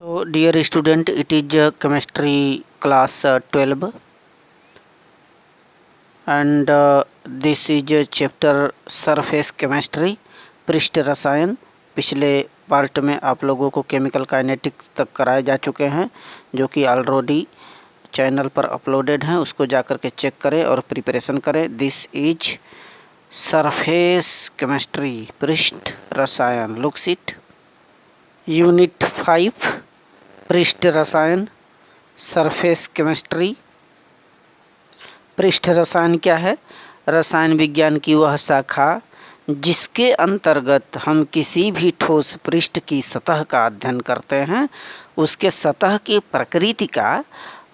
So, dear student, it is chemistry class 12, and this is chapter surface chemistry, पृष्ठ रसायन। पिछले part में आप लोगों को केमिकल काइनेटिक्स तक कराए जा चुके हैं, जो कि ऑलरेडी चैनल पर अपलोडेड हैं। उसको जाकर के चेक करें और प्रिपरेशन करें। दिस इज सरफेस केमिस्ट्री, पृष्ठ रसायन। लुक्स इट, यूनिट 5, पृष्ठ रसायन, सरफेस केमिस्ट्री। पृष्ठ रसायन क्या है? रसायन विज्ञान की वह शाखा जिसके अंतर्गत हम किसी भी ठोस पृष्ठ की सतह का अध्ययन करते हैं, उसके सतह की प्रकृति का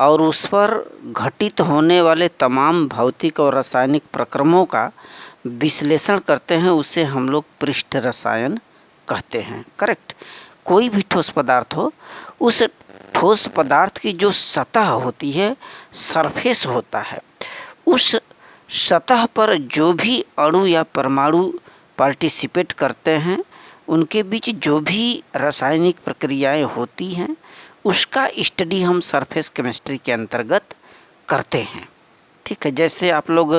और उस पर घटित होने वाले तमाम भौतिक और रासायनिक प्रक्रमों का विश्लेषण करते हैं। उसे हम लोग पृष्ठ रसायन कहते हैं। करेक्ट। कोई भी ठोस पदार्थ हो, उस ठोस पदार्थ की जो सतह होती है, सरफेस होता है, उस सतह पर जो भी अणु या परमाणु पार्टिसिपेट करते हैं, उनके बीच जो भी रासायनिक प्रक्रियाएं होती हैं, उसका स्टडी हम सरफेस केमिस्ट्री के अंतर्गत करते हैं। ठीक है। जैसे आप लोग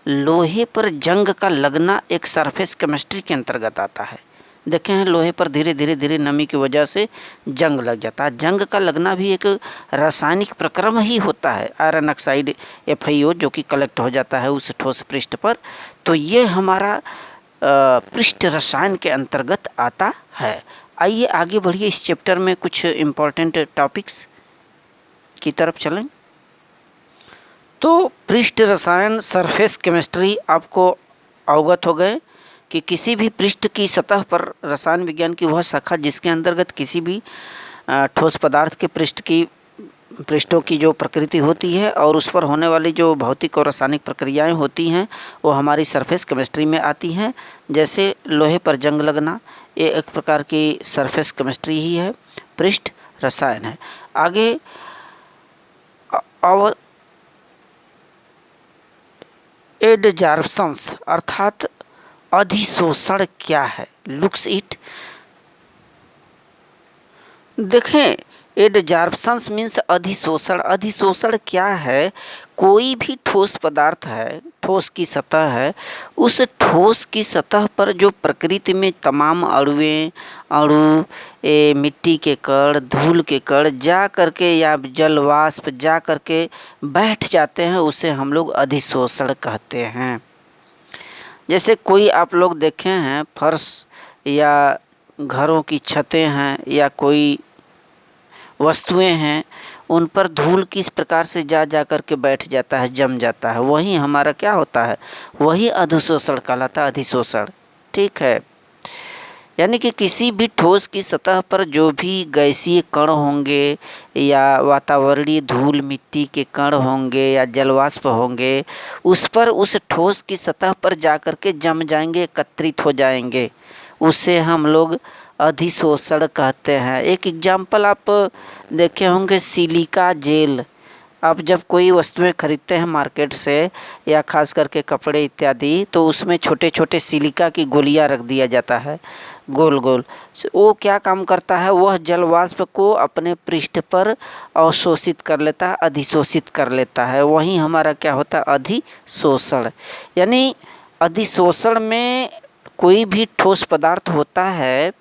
लोहे पर जंग का लगना एक सरफेस केमिस्ट्री के अंतर्गत आता है। देखे हैं, लोहे पर धीरे धीरे नमी की वजह से जंग लग जाता है। जंग का लगना भी एक रासायनिक प्रक्रम ही होता है, आयरन ऑक्साइड FiO, जो कि कलेक्ट हो जाता है उस ठोस पृष्ठ पर। तो ये हमारा पृष्ठ रसायन के अंतर्गत आता है। आइए आगे बढ़िए, इस चैप्टर में कुछ इम्पोर्टेंट टॉपिक्स की तरफ चलें। तो पृष्ठ रसायन, सरफेस केमिस्ट्री, आपको अवगत हो गए कि किसी भी पृष्ठ की सतह पर रसायन विज्ञान की वह शाखा जिसके अंतर्गत किसी भी ठोस पदार्थ के पृष्ठों की जो प्रकृति होती है और उस पर होने वाली जो भौतिक और रासायनिक प्रक्रियाएं होती हैं, वो हमारी सरफेस केमिस्ट्री में आती हैं। जैसे लोहे पर जंग लगना, ये एक प्रकार की सरफेस केमिस्ट्री ही है, पृष्ठ रसायन है। आगे और एडजॉर्प्शंस अर्थात अधिशोषण क्या है? Looks it. देखें, एडजॉर्प्शंस मीन्स अधिशोषण। अधिशोषण क्या है? कोई भी ठोस पदार्थ है, ठोस की सतह है, उस ठोस की सतह पर जो प्रकृति में तमाम अणु, मिट्टी के कण, धूल के कण जा करके या जल वाष्प जा करके बैठ जाते हैं, उसे हम लोग अधिशोषण कहते हैं। जैसे कोई आप लोग देखे हैं, फर्श या घरों की छतें हैं या कोई वस्तुएं हैं, उन पर धूल किस प्रकार से जा कर के बैठ जाता है, जम जाता है, वही हमारा क्या होता है? वही अधिशोषण कहलाता है, अधिशोषण। ठीक है। यानी कि किसी भी ठोस की सतह पर जो भी गैसीय कण होंगे या वातावरणीय धूल मिट्टी के कण होंगे या जलवाष्प होंगे, उस पर उस ठोस की सतह पर जाकर के जम जाएंगे, एकत्रित हो जाएंगे, उसे हम लोग अधिशोषण कहते हैं। एक एग्जाम्पल आप देखे होंगे, सिलिका जेल। आप जब कोई वस्तुएं खरीदते हैं मार्केट से या खास करके कपड़े इत्यादि, तो उसमें छोटे छोटे सिलिका की गोलियां रख दिया जाता है, गोल गोल। वो क्या काम करता है? वह जल वाष्प को अपने पृष्ठ पर अवशोषित कर लेता है, अधिशोषित कर लेता है। वहीं हमारा क्या होता है? अधिशोषण। यानी अधिशोषण में कोई भी ठोस पदार्थ होता है,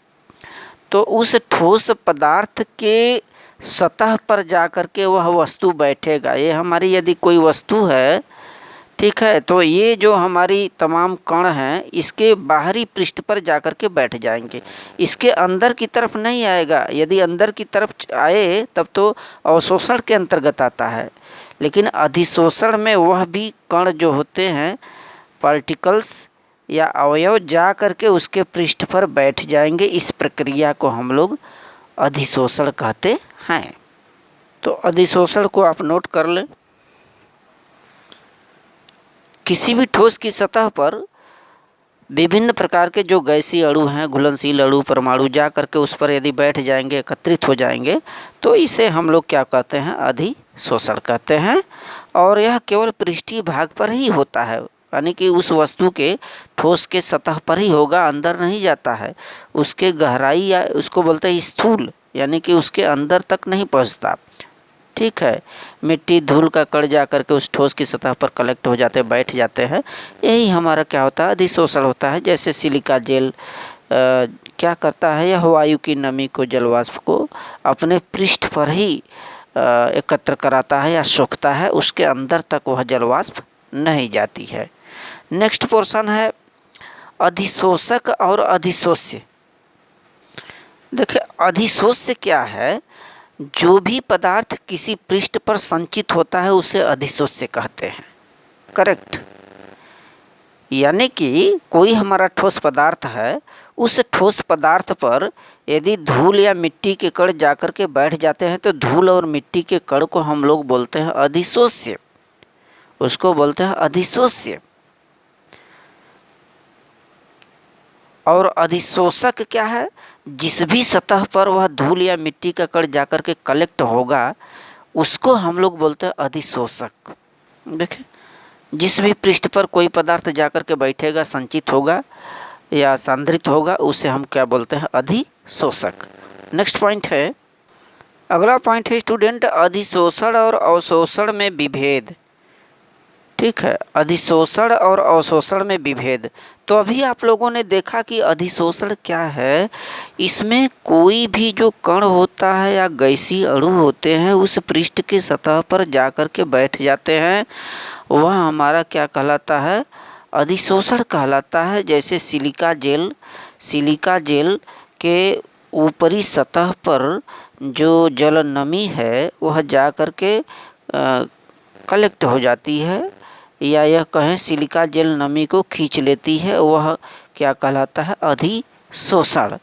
तो उस ठोस पदार्थ के सतह पर जाकर के वह वस्तु बैठेगा। ये हमारी यदि कोई वस्तु है, ठीक है, तो ये जो हमारी तमाम कण हैं, इसके बाहरी पृष्ठ पर जाकर के बैठ जाएंगे, इसके अंदर की तरफ नहीं आएगा। यदि अंदर की तरफ आए तब तो अवशोषण के अंतर्गत आता है, लेकिन अधिशोषण में वह भी कण जो होते हैं, पार्टिकल्स या अवयव, जा करके उसके पृष्ठ पर बैठ जाएंगे। इस प्रक्रिया को हम लोग अधिशोषण कहते हैं। तो अधिशोषण को आप नोट कर लें। किसी भी ठोस की सतह पर विभिन्न प्रकार के जो गैसीय अणु हैं, घुलनशील अणु, परमाणु, जा करके उस पर यदि बैठ जाएंगे, एकत्रित हो जाएंगे, तो इसे हम लोग क्या कहते हैं? अधिशोषण कहते हैं। और यह केवल पृष्ठीय भाग पर ही होता है, यानी कि उस वस्तु के ठोस के सतह पर ही होगा, अंदर नहीं जाता है। उसके गहराई या उसको बोलते हैं स्थूल, यानी कि उसके अंदर तक नहीं पहुंचता। ठीक है, मिट्टी धूल का कण जा करके उस ठोस की सतह पर कलेक्ट हो जाते, बैठ जाते हैं। यही हमारा क्या होता है, अधिशोषण होता है। जैसे सिलिका जेल क्या करता है, यह वायु की नमी को, जलवाष्प को अपने पृष्ठ पर ही एकत्र कराता है या सोखता है, उसके अंदर तक वह जलवाष्प नहीं जाती है। नेक्स्ट पोर्शन है अधिशोषक और अधिशोष्य। देखिए, अधिशोष्य क्या है, जो भी पदार्थ किसी पृष्ठ पर संचित होता है उसे अधिशोष्य कहते हैं। करेक्ट। यानी कि कोई हमारा ठोस पदार्थ है, उस ठोस पदार्थ पर यदि धूल या मिट्टी के कण जाकर के बैठ जाते हैं तो धूल और मिट्टी के कण को हम लोग बोलते हैं अधिशोष्य, उसको बोलते हैं अधिशोष्य। और अधिशोषक क्या है, जिस भी सतह पर वह धूल या मिट्टी का कण जाकर के कलेक्ट होगा उसको हम लोग बोलते हैं अधिशोषक। देखिए, जिस भी पृष्ठ पर कोई पदार्थ जाकर के बैठेगा, संचित होगा या सांद्रित होगा, उसे हम क्या बोलते हैं, अधिशोषक। नेक्स्ट पॉइंट है, अगला पॉइंट है स्टूडेंट, अधिशोषण और अवशोषण में विभेद। ठीक है, अधिशोषण और अवशोषण में विभेद। तो अभी आप लोगों ने देखा कि अधिशोषण क्या है, इसमें कोई भी जो कण होता है या गैसीय अणु होते हैं उस पृष्ठ की सतह पर जाकर के बैठ जाते हैं, वह हमारा क्या कहलाता है, अधिशोषण कहलाता है। जैसे सिलिका जेल के ऊपरी सतह पर जो जल नमी है वह जा कर के कलेक्ट हो जाती है, या यह कहें सिलिका जेल नमी को खींच लेती है, वह क्या कहलाता है, अधिशोषण।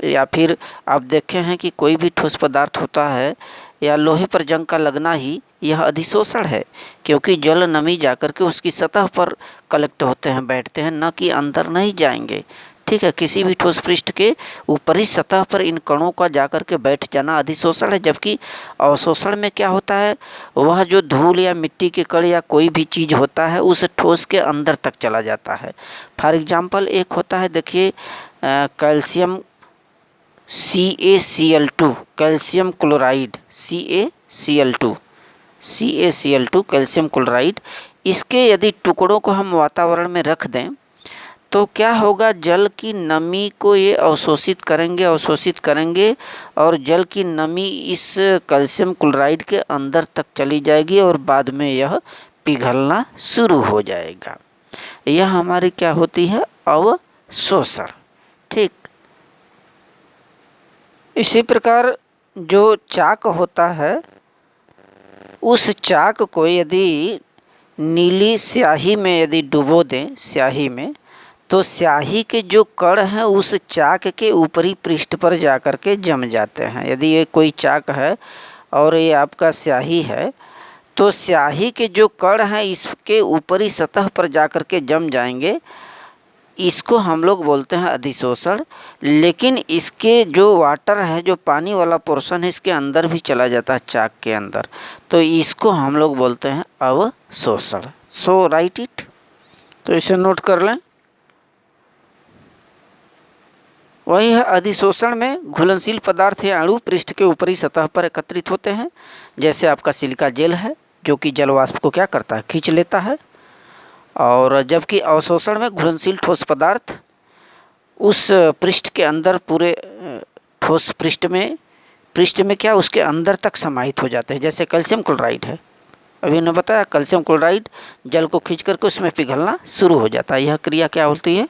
या फिर आप देखे हैं कि कोई भी ठोस पदार्थ होता है या लोहे पर जंग का लगना ही यह अधिशोषण है, क्योंकि जल नमी जाकर के उसकी सतह पर कलेक्ट होते हैं, बैठते हैं, न कि अंदर नहीं जाएंगे। ठीक है, किसी भी ठोस पृष्ठ के ऊपरी सतह पर इन कणों का जाकर के बैठ जाना अधिशोषण है। जबकि अवशोषण में क्या होता है, वह जो धूल या मिट्टी के कण या कोई भी चीज़ होता है उस ठोस के अंदर तक चला जाता है। फॉर एग्जाम्पल एक होता है, देखिए calcium CaCl2, calcium chloride, CaCl2 calcium chloride, इसके यदि टुकड़ों को हम वातावरण में रख दें तो क्या होगा, जल की नमी को ये अवशोषित करेंगे और जल की नमी इस कैल्शियम क्लोराइड के अंदर तक चली जाएगी और बाद में यह पिघलना शुरू हो जाएगा। यह हमारी क्या होती है, अवशोषण। ठीक, इसी प्रकार जो चाक होता है, उस चाक को यदि नीली स्याही में यदि डुबो दें, स्याही में, तो स्याही के जो कण हैं उस चाक के ऊपरी पृष्ठ पर जाकर के जम जाते हैं। यदि ये कोई चाक है और ये आपका स्याही है, तो स्याही के जो कण हैं इसके ऊपरी सतह पर जाकर के जम जाएंगे, इसको हम लोग बोलते हैं अधिशोषण। लेकिन इसके जो वाटर है, जो पानी वाला पोर्शन है, इसके अंदर भी चला जाता है, चाक के अंदर, तो इसको हम लोग बोलते हैं अवशोषण। सो राइट इट, तो इसे नोट कर लें। वही है, अधिशोषण में घुलनशील पदार्थ या अणु पृष्ठ के ऊपरी सतह पर एकत्रित होते हैं। जैसे आपका सिलिका जेल है जो कि जलवाष्प को क्या करता है, खींच लेता है। और जबकि अवशोषण में घुलनशील ठोस पदार्थ उस पृष्ठ के अंदर, पूरे ठोस पृष्ठ में क्या, उसके अंदर तक समाहित हो जाते हैं। जैसे कैल्शियम क्लोराइड है, अभी ने बताया कैल्शियम क्लोराइड जल को खींच करके उसमें पिघलना शुरू हो जाता है। यह क्रिया क्या होती है,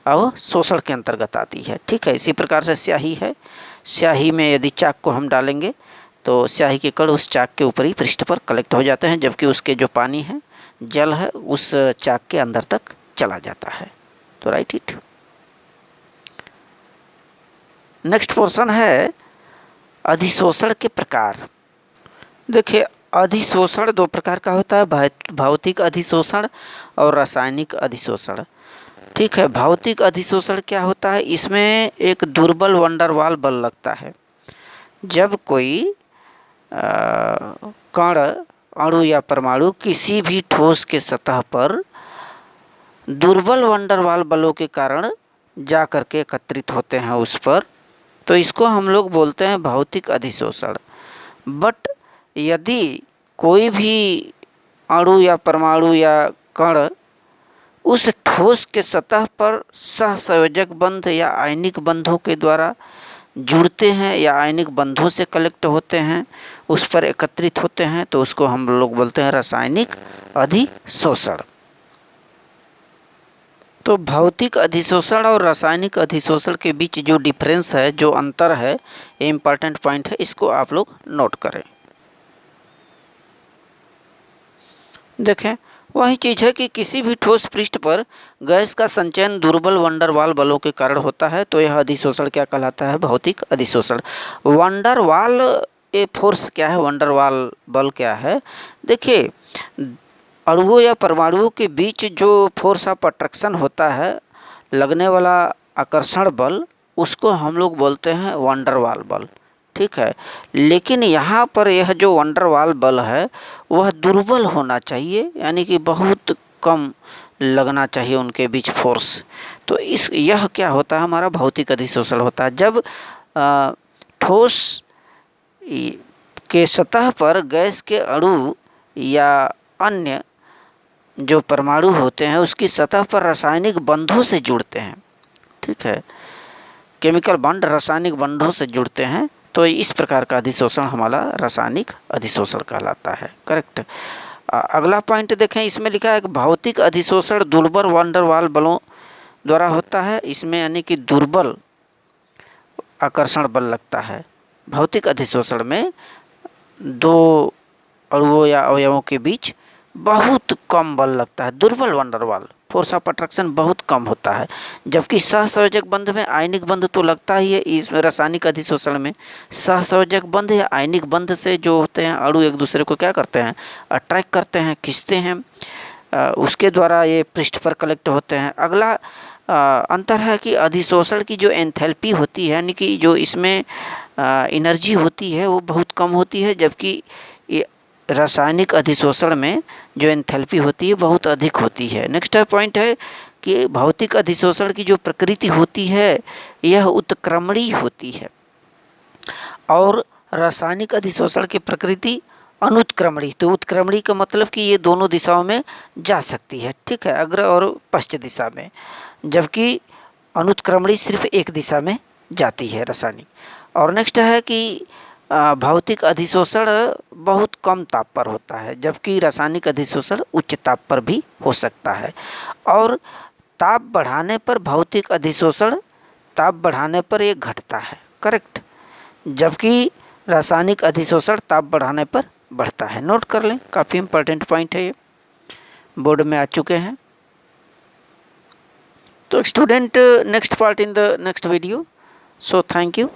अवशोषण के अंतर्गत आती है। ठीक है, इसी प्रकार से स्याही है, स्याही में यदि चाक को हम डालेंगे तो स्याही के कण उस चाक के ऊपरी पृष्ठ पर कलेक्ट हो जाते हैं, जबकि उसके जो पानी है, जल है, उस चाक के अंदर तक चला जाता है। तो राइट इट। नेक्स्ट पोर्शन है अधिशोषण के प्रकार। देखिए, अधिशोषण दो प्रकार का होता है, भौतिक अधिशोषण और रासायनिक अधिशोषण। ठीक है, भौतिक अधिशोषण क्या होता है, इसमें एक दुर्बल वंडरवाल बल लगता है। जब कोई कण अणु या परमाणु किसी भी ठोस के सतह पर दुर्बल वंडरवाल बलों के कारण जा करके एकत्रित होते हैं उस पर, तो इसको हम लोग बोलते हैं भौतिक अधिशोषण। बट यदि कोई भी अणु या परमाणु या कण उस ठोस के सतह पर सहसंयोजक बंध या आयनिक बंधों के द्वारा जुड़ते हैं या आयनिक बंधों से कलेक्ट होते हैं, उस पर एकत्रित होते हैं, तो उसको हम लोग बोलते हैं रासायनिक अधिशोषण। तो भौतिक अधिशोषण और रासायनिक अधिशोषण के बीच जो डिफरेंस है, जो अंतर है, ये इम्पॉर्टेंट पॉइंट है, इसको आप लोग नोट करें। देखें, वही चीज़ है कि किसी भी ठोस पृष्ठ पर गैस का संचयन दुर्बल वंडरवाल बलों के कारण होता है, तो यह अधिशोषण क्या कहलाता है? भौतिक अधिशोषण। वंडरवाल ये फोर्स क्या है? वंडरवाल बल क्या है? देखिए, अणुओं या परमाणुओं के बीच जो फोर्स ऑफ अट्रैक्शन होता है, लगने वाला आकर्षण बल, उसको हम लोग बोलते हैं वंडरवाल बल। ठीक है, लेकिन यहाँ पर यह जो वंडरवाल बल है वह दुर्बल होना चाहिए, यानी कि बहुत कम लगना चाहिए उनके बीच फोर्स। तो यह क्या होता है? हमारा भौतिक अधिशोषण होता है। जब ठोस के सतह पर गैस के अणु या अन्य जो परमाणु होते हैं उसकी सतह पर रासायनिक बंधों से जुड़ते हैं, ठीक है, केमिकल बॉन्ड रासायनिक बंधों से जुड़ते हैं, तो इस प्रकार का अधिशोषण हमारा रासायनिक अधिशोषण कहलाता है। करेक्ट। अगला पॉइंट देखें, इसमें लिखा है कि भौतिक अधिशोषण दुर्बल वंडरवाल बलों द्वारा होता है। इसमें यानी कि दुर्बल आकर्षण बल लगता है। भौतिक अधिशोषण में दो अणुओं या अवयवों के बीच बहुत कम बल लगता है, दुर्बल वंडरवाल, फोर्स ऑफ अट्रैक्शन बहुत कम होता है। जबकि सहसंयोजक बंध में आयनिक बंध तो लगता ही है। इसमें रासायनिक अधिशोषण में सहसंयोजक बंध या आयनिक बंध से जो होते हैं अणु एक दूसरे को क्या करते हैं? अट्रैक्ट करते हैं, खींचते हैं, उसके द्वारा ये पृष्ठ पर कलेक्ट होते हैं। अगला अंतर है कि अधिशोषण की जो एंथैल्पी होती है, यानी कि जो इसमें एनर्जी होती है वो बहुत कम होती है, जबकि रासायनिक अधिशोषण में जो एंथैल्पी होती है बहुत अधिक होती है। नेक्स्ट पॉइंट है कि भौतिक अधिशोषण की जो प्रकृति होती है यह उत्क्रमणीय होती है और रासायनिक अधिशोषण की प्रकृति अनुत्क्रमणीय। तो उत्क्रमणीय का मतलब कि ये दोनों दिशाओं में जा सकती है, ठीक है, अग्र और पश्चिम दिशा में, जबकि अनुत्क्रमणीय सिर्फ एक दिशा में जाती है रासायनिक। और नेक्स्ट है कि भौतिक अधिशोषण बहुत कम ताप पर होता है, जबकि रासायनिक अधिशोषण उच्च ताप पर भी हो सकता है। और ताप बढ़ाने पर भौतिक अधिशोषण ताप बढ़ाने पर ये घटता है, करेक्ट, जबकि रासायनिक अधिशोषण ताप बढ़ाने पर बढ़ता है। नोट कर लें, काफ़ी इंपॉर्टेंट पॉइंट है, ये बोर्ड में आ चुके हैं। तो student, next part in the next video. So thank you.